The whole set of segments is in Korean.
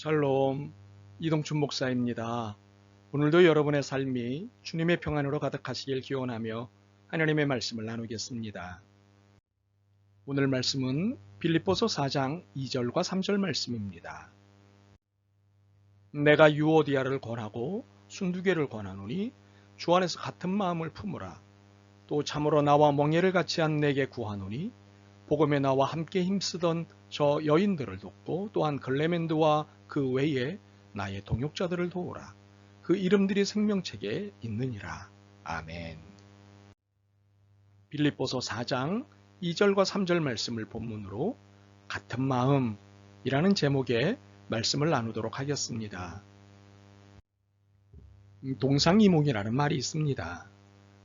샬롬, 이동춘 목사입니다. 오늘도 여러분의 삶이 주님의 평안으로 가득하시길 기원하며 하나님의 말씀을 나누겠습니다. 오늘 말씀은 빌립보서 4장 2절과 3절 말씀입니다. 내가 유오디아를 권하고 순두개를 권하노니 주 안에서 같은 마음을 품으라. 또 참으로 나와 멍에를 같이 한 내게 구하노니 복음에 나와 함께 힘쓰던 저 여인들을 돕고 또한 글레멘드와 그 외에 나의 동역자들을 도우라. 그 이름들이 생명책에 있느니라. 아멘. 빌립보서 4장 2절과 3절 말씀을 본문으로 같은 마음이라는 제목의 말씀을 나누도록 하겠습니다. 동상이몽이라는 말이 있습니다.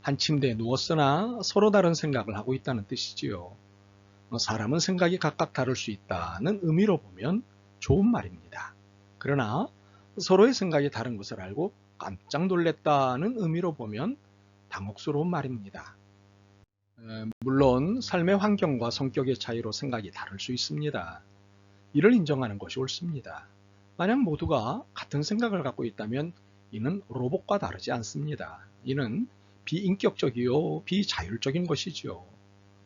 한 침대에 누웠으나 서로 다른 생각을 하고 있다는 뜻이지요. 사람은 생각이 각각 다를 수 있다는 의미로 보면 좋은 말입니다. 그러나 서로의 생각이 다른 것을 알고 깜짝 놀랐다는 의미로 보면 당혹스러운 말입니다. 물론 삶의 환경과 성격의 차이로 생각이 다를 수 있습니다. 이를 인정하는 것이 옳습니다. 만약 모두가 같은 생각을 갖고 있다면 이는 로봇과 다르지 않습니다. 이는 비인격적이요 비자율적인 것이지요.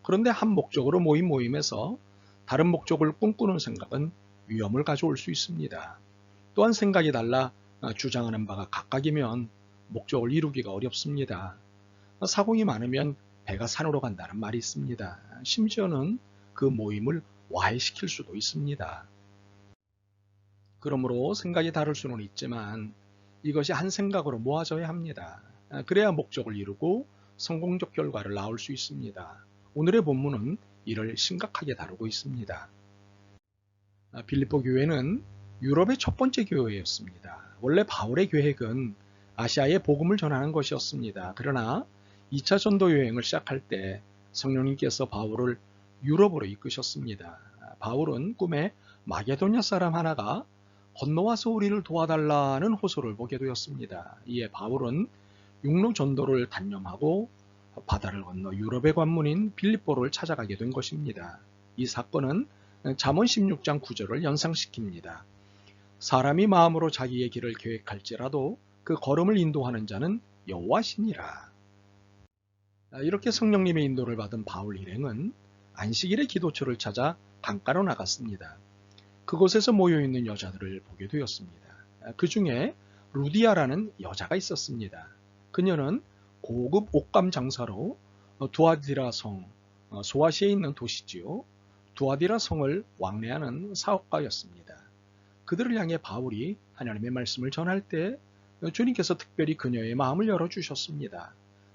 그런데 한 목적으로 모인 모임에서 다른 목적을 꿈꾸는 생각은 위험을 가져올 수 있습니다. 또한 생각이 달라 주장하는 바가 각각이면 목적을 이루기가 어렵습니다. 사공이 많으면 배가 산으로 간다는 말이 있습니다. 심지어는 그 모임을 와해시킬 수도 있습니다. 그러므로 생각이 다를 수는 있지만 이것이 한 생각으로 모아져야 합니다. 그래야 목적을 이루고 성공적 결과를 낳을 수 있습니다. 오늘의 본문은 이를 심각하게 다루고 있습니다. 빌립보 교회는 유럽의 첫 번째 교회였습니다. 원래 바울의 계획은 아시아에 복음을 전하는 것이었습니다. 그러나 2차 전도 여행을 시작할 때 성령님께서 바울을 유럽으로 이끄셨습니다. 바울은 꿈에 마게도냐 사람 하나가 건너와서 우리를 도와달라는 호소를 보게 되었습니다. 이에 바울은 육로 전도를 단념하고 바다를 건너 유럽의 관문인 빌립보를 찾아가게 된 것입니다. 이 사건은 잠언 16장 9절을 연상시킵니다. 사람이 마음으로 자기의 길을 계획할지라도 그 걸음을 인도하는 자는 여호와시니라. 이렇게 성령님의 인도를 받은 바울 일행은 안식일의 기도처를 찾아 강가로 나갔습니다. 그곳에서 모여있는 여자들을 보게 되었습니다. 그 중에 루디아라는 여자가 있었습니다. 그녀는 고급 옷감 장사로 두아디라 성, 소아시아에 있는 도시지요. 두아디라 성을 왕래하는 사업가였습니다. 그들을 향해 바울이 하나님의 말씀을 전할 때 주님께서 특별히 그녀의 마음을 열어주셨습니다.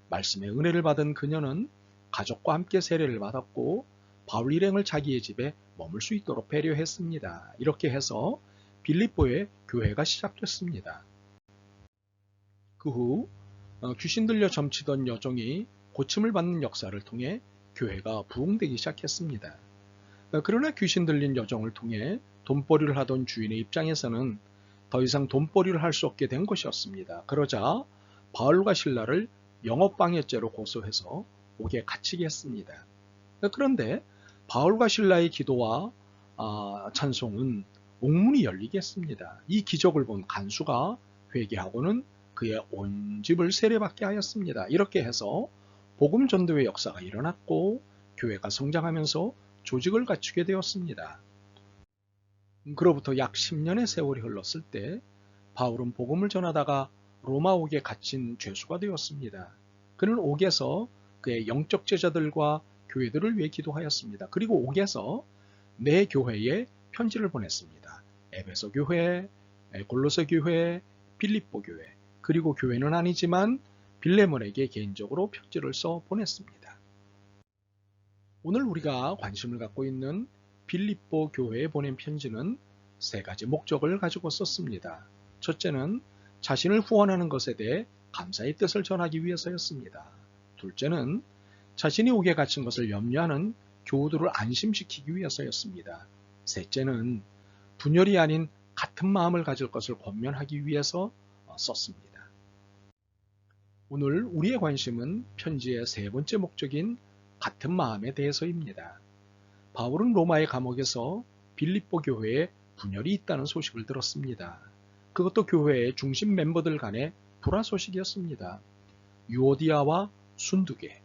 말씀의 은혜를 받은 그녀는 가족과 함께 세례를 받았고 바울 일행을 자기의 집에 머물 수 있도록 배려했습니다. 이렇게 해서 빌립보의 교회가 시작됐습니다. 그 후 귀신 들려 점치던 여종이 고침을 받는 역사를 통해 교회가 부흥되기 시작했습니다. 그러나 귀신 들린 여종을 통해 돈벌이를 하던 주인의 입장에서는 더 이상 돈벌이를 할 수 없게 된 것이었습니다. 그러자 바울과 실라를 영업방해죄로 고소해서 옥에 갇히게 했습니다. 그런데 바울과 실라의 기도와 찬송은 옥문이 열리게 했습니다. 이 기적을 본 간수가 회개하고는 그의 온 집을 세례받게 하였습니다. 이렇게 해서 복음 전도의 역사가 일어났고 교회가 성장하면서 조직을 갖추게 되었습니다. 그로부터 약 10년의 세월이 흘렀을 때 바울은 복음을 전하다가 로마 옥에 갇힌 죄수가 되었습니다. 그는 옥에서 그의 영적 제자들과 교회들을 위해 기도하였습니다. 그리고 옥에서 네 교회에 편지를 보냈습니다. 에베소 교회, 골로새 교회, 빌립보 교회, 그리고 교회는 아니지만 빌레몬에게 개인적으로 편지를 써 보냈습니다. 오늘 우리가 관심을 갖고 있는 빌립보 교회에 보낸 편지는 세 가지 목적을 가지고 썼습니다. 첫째는 자신을 후원하는 것에 대해 감사의 뜻을 전하기 위해서였습니다. 둘째는 자신이 옥에 갇힌 것을 염려하는 교우들을 안심시키기 위해서였습니다. 셋째는 분열이 아닌 같은 마음을 가질 것을 권면하기 위해서 썼습니다. 오늘 우리의 관심은 편지의 세 번째 목적인 같은 마음에 대해서입니다. 바울은 로마의 감옥에서 빌립보 교회에 분열이 있다는 소식을 들었습니다. 그것도 교회의 중심 멤버들 간의 불화 소식이었습니다. 유오디아와 순두계,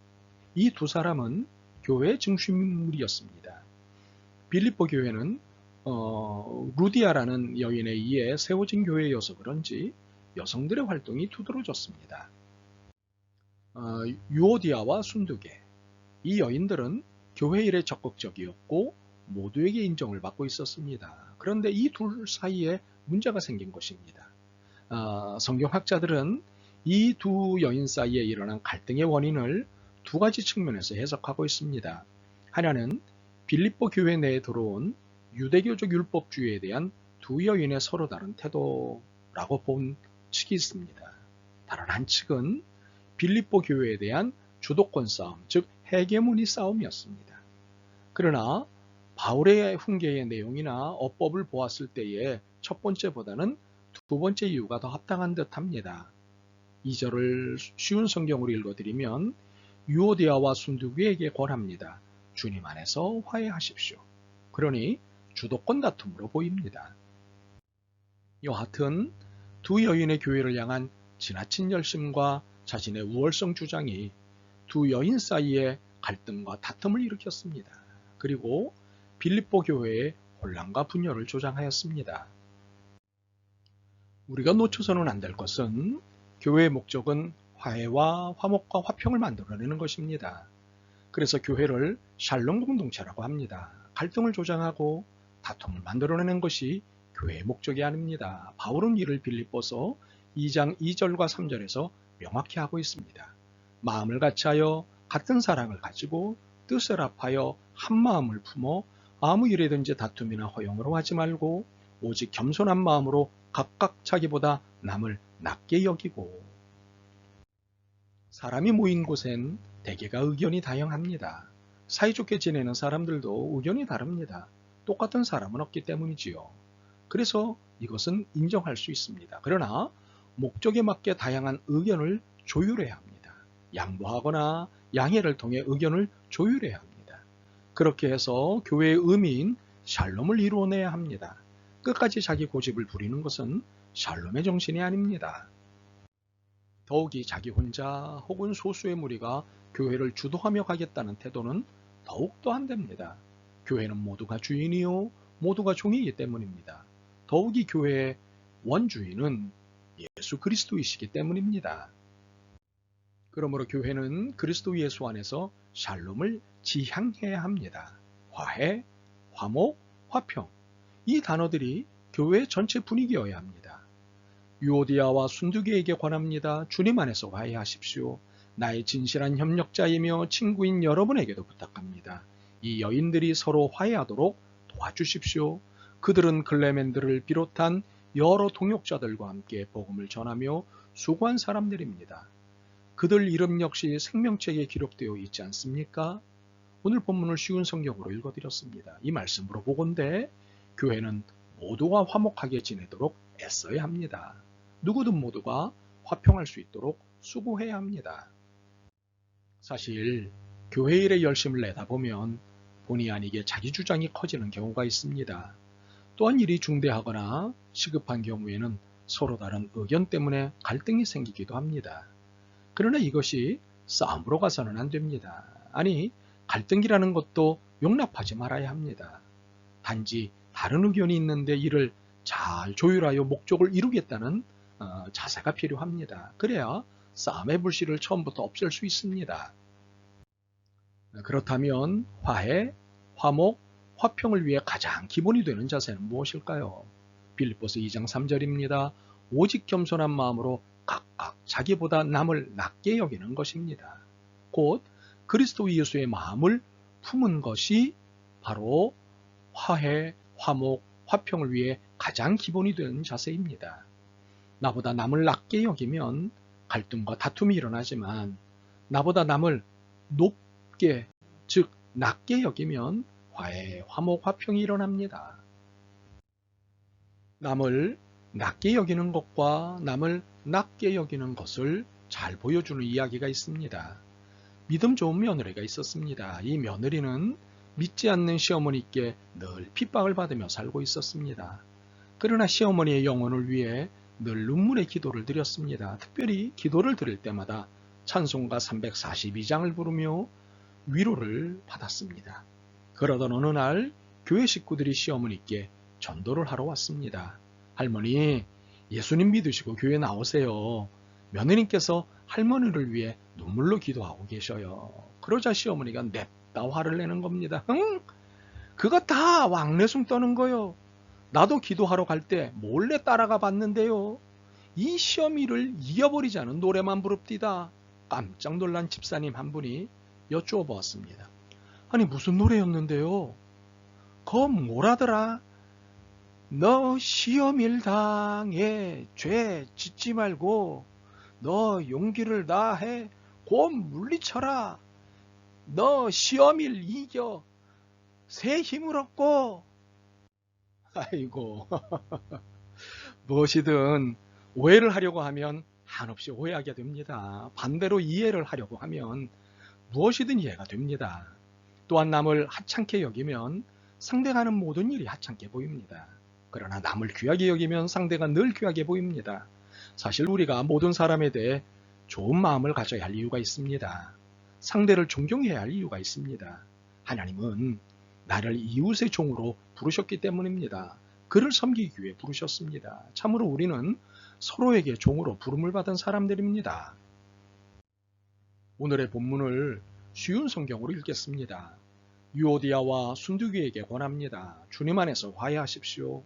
이 두 사람은 교회의 중심인물이었습니다. 빌립보 교회는 루디아라는 여인에 의해 세워진 교회여서 그런지 여성들의 활동이 두드러졌습니다. 유오디아와 순두계, 이 여인들은 교회 일에 적극적이었고 모두에게 인정을 받고 있었습니다. 그런데 이 둘 사이에 문제가 생긴 것입니다. 성경학자들은 이 두 여인 사이에 일어난 갈등의 원인을 두 가지 측면에서 해석하고 있습니다. 하나는 빌립보 교회 내에 들어온 유대교적 율법주의에 대한 두 여인의 서로 다른 태도라고 본 측이 있습니다. 다른 한 측은 빌립보 교회에 대한 주도권 싸움, 즉 헤게모니 싸움이었습니다. 그러나 바울의 훈계의 내용이나 어법을 보았을 때에 첫 번째보다는 두 번째 이유가 더 합당한 듯합니다. 2절을 쉬운 성경으로 읽어드리면 유오디아와 순두계에게 권합니다. 주님 안에서 화해하십시오. 그러니 주도권 다툼으로 보입니다. 여하튼 두 여인의 교회를 향한 지나친 열심과 자신의 우월성 주장이 두 여인 사이에 갈등과 다툼을 일으켰습니다. 그리고 빌립보 교회의 혼란과 분열을 조장하였습니다. 우리가 놓쳐서는 안 될 것은 교회의 목적은 화해와 화목과 화평을 만들어내는 것입니다. 그래서 교회를 샬롬 공동체라고 합니다. 갈등을 조장하고 다툼을 만들어내는 것이 교회의 목적이 아닙니다. 바울은 이를 빌립보서 2장 2절과 3절에서 명확히 하고 있습니다. 마음을 같이하여 같은 사랑을 가지고 뜻을 합하여 한 마음을 품어 아무 일에든지 다툼이나 허용으로 하지 말고 오직 겸손한 마음으로 각각 자기보다 남을 낮게 여기고. 사람이 모인 곳엔 대개가 의견이 다양합니다. 사이좋게 지내는 사람들도 의견이 다릅니다. 똑같은 사람은 없기 때문이지요. 그래서 이것은 인정할 수 있습니다. 그러나 목적에 맞게 다양한 의견을 조율해야 합니다. 양보하거나 양해를 통해 의견을 조율해야 합니다. 그렇게 해서 교회의 의미인 샬롬을 이루어내야 합니다. 끝까지 자기 고집을 부리는 것은 샬롬의 정신이 아닙니다. 더욱이 자기 혼자 혹은 소수의 무리가 교회를 주도하며 가겠다는 태도는 더욱더 안 됩니다. 교회는 모두가 주인이요 모두가 종이기 때문입니다. 더욱이 교회의 원주인은 예수 그리스도이시기 때문입니다. 그러므로 교회는 그리스도 예수 안에서 샬롬을 지향해야 합니다. 화해, 화목, 화평, 이 단어들이 교회의 전체 분위기여야 합니다. 유오디아와 순두계에게 권합니다. 주님 안에서 화해하십시오. 나의 진실한 협력자이며 친구인 여러분에게도 부탁합니다. 이 여인들이 서로 화해하도록 도와주십시오. 그들은 클레멘들을 비롯한 여러 동역자들과 함께 복음을 전하며 수고한 사람들입니다. 그들 이름 역시 생명책에 기록되어 있지 않습니까? 오늘 본문을 쉬운 성경으로 읽어드렸습니다. 이 말씀으로 보건대 교회는 모두가 화목하게 지내도록 애써야 합니다. 누구든 모두가 화평할 수 있도록 수고해야 합니다. 사실 교회 일에 열심을 내다보면 본의 아니게 자기 주장이 커지는 경우가 있습니다. 또한 일이 중대하거나 시급한 경우에는 서로 다른 의견 때문에 갈등이 생기기도 합니다. 그러나 이것이 싸움으로 가서는 안 됩니다. 아니, 갈등이라는 것도 용납하지 말아야 합니다. 단지 다른 의견이 있는데 이를 잘 조율하여 목적을 이루겠다는 자세가 필요합니다. 그래야 싸움의 불씨를 처음부터 없앨 수 있습니다. 그렇다면 화해, 화목, 화평을 위해 가장 기본이 되는 자세는 무엇일까요? 빌립보서 2장 3절입니다. 오직 겸손한 마음으로 각각 자기보다 남을 낮게 여기는 것입니다. 곧 그리스도 예수의 마음을 품은 것이 바로 화해, 화목, 화평을 위해 가장 기본이 되는 자세입니다. 나보다 남을 낮게 여기면 갈등과 다툼이 일어나지만 나보다 남을 높게, 즉 낮게 여기면 화해, 화목, 화평이 일어납니다. 남을 낮게 여기는 것과 남을 낮게 여기는 것을 잘 보여주는 이야기가 있습니다. 믿음 좋은 며느리가 있었습니다. 이 며느리는 믿지 않는 시어머니께 늘 핍박을 받으며 살고 있었습니다. 그러나 시어머니의 영혼을 위해 늘 눈물의 기도를 드렸습니다. 특별히 기도를 드릴 때마다 찬송가 342장을 부르며 위로를 받았습니다. 그러던 어느 날 교회 식구들이 시어머니께 전도를 하러 왔습니다. 할머니, 예수님 믿으시고 교회 나오세요. 며느님께서 할머니를 위해 눈물로 기도하고 계셔요. 그러자 시어머니가 냅다 화를 내는 겁니다. 응? 그거 다 왕래숭 떠는 거요. 나도 기도하러 갈 때 몰래 따라가 봤는데요. 이 시어미를 이겨버리자는 노래만 부릅디다. 깜짝 놀란 집사님 한 분이 여쭈어 보았습니다. 아니 무슨 노래였는데요? 거 뭐라더라? 너 시어밀 당해 죄 짓지 말고 너 용기를 다해 곧 물리쳐라. 너 시어밀 이겨 새 힘을 얻고. 아이고 무엇이든 오해를 하려고 하면 한없이 오해하게 됩니다. 반대로 이해를 하려고 하면 무엇이든 이해가 됩니다. 또한 남을 하찮게 여기면 상대가 하는 모든 일이 하찮게 보입니다. 그러나 남을 귀하게 여기면 상대가 늘 귀하게 보입니다. 사실 우리가 모든 사람에 대해 좋은 마음을 가져야 할 이유가 있습니다. 상대를 존경해야 할 이유가 있습니다. 하나님은 나를 이웃의 종으로 부르셨기 때문입니다. 그를 섬기기 위해 부르셨습니다. 참으로 우리는 서로에게 종으로 부름을 받은 사람들입니다. 오늘의 본문을 쉬운 성경으로 읽겠습니다. 유오디아와 순두기에게 권합니다. 주님 안에서 화해하십시오.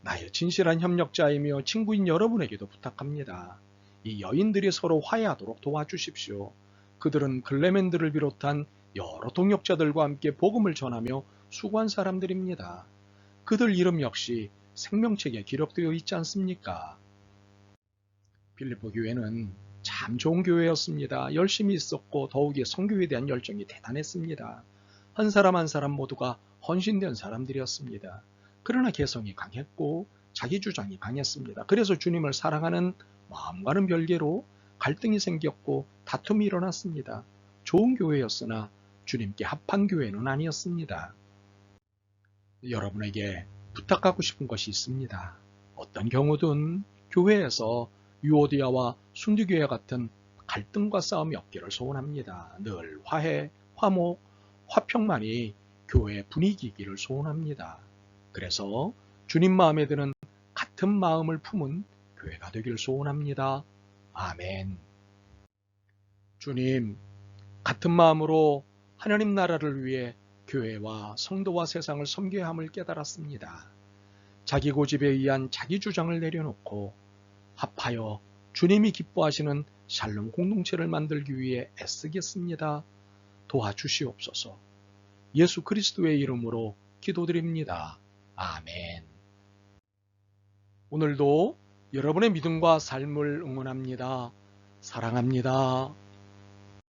나의 진실한 협력자이며 친구인 여러분에게도 부탁합니다. 이 여인들이 서로 화해하도록 도와주십시오. 그들은 클레멘드를 비롯한 여러 동역자들과 함께 복음을 전하며 수고한 사람들입니다. 그들 이름 역시 생명책에 기록되어 있지 않습니까? 빌립보 교회는 참 좋은 교회였습니다. 열심히 있었고 더욱이 선교에 대한 열정이 대단했습니다. 한 사람 한 사람 모두가 헌신된 사람들이었습니다. 그러나 개성이 강했고 자기 주장이 강했습니다. 그래서 주님을 사랑하는 마음과는 별개로 갈등이 생겼고 다툼이 일어났습니다. 좋은 교회였으나 주님께 합한 교회는 아니었습니다. 여러분에게 부탁하고 싶은 것이 있습니다. 어떤 경우든 교회에서 유오디아와 순두교회 같은 갈등과 싸움이 없기를 소원합니다. 늘 화해, 화목, 화평만이 교회의 분위기이기를 소원합니다. 그래서 주님 마음에 드는 같은 마음을 품은 교회가 되길 소원합니다. 아멘. 주님, 같은 마음으로 하나님 나라를 위해 교회와 성도와 세상을 섬겨야 함을 깨달았습니다. 자기 고집에 의한 자기 주장을 내려놓고 합하여 주님이 기뻐하시는 샬롬 공동체를 만들기 위해 애쓰겠습니다. 도와주시옵소서. 예수 그리스도의 이름으로 기도드립니다. 아멘. 오늘도 여러분의 믿음과 삶을 응원합니다. 사랑합니다.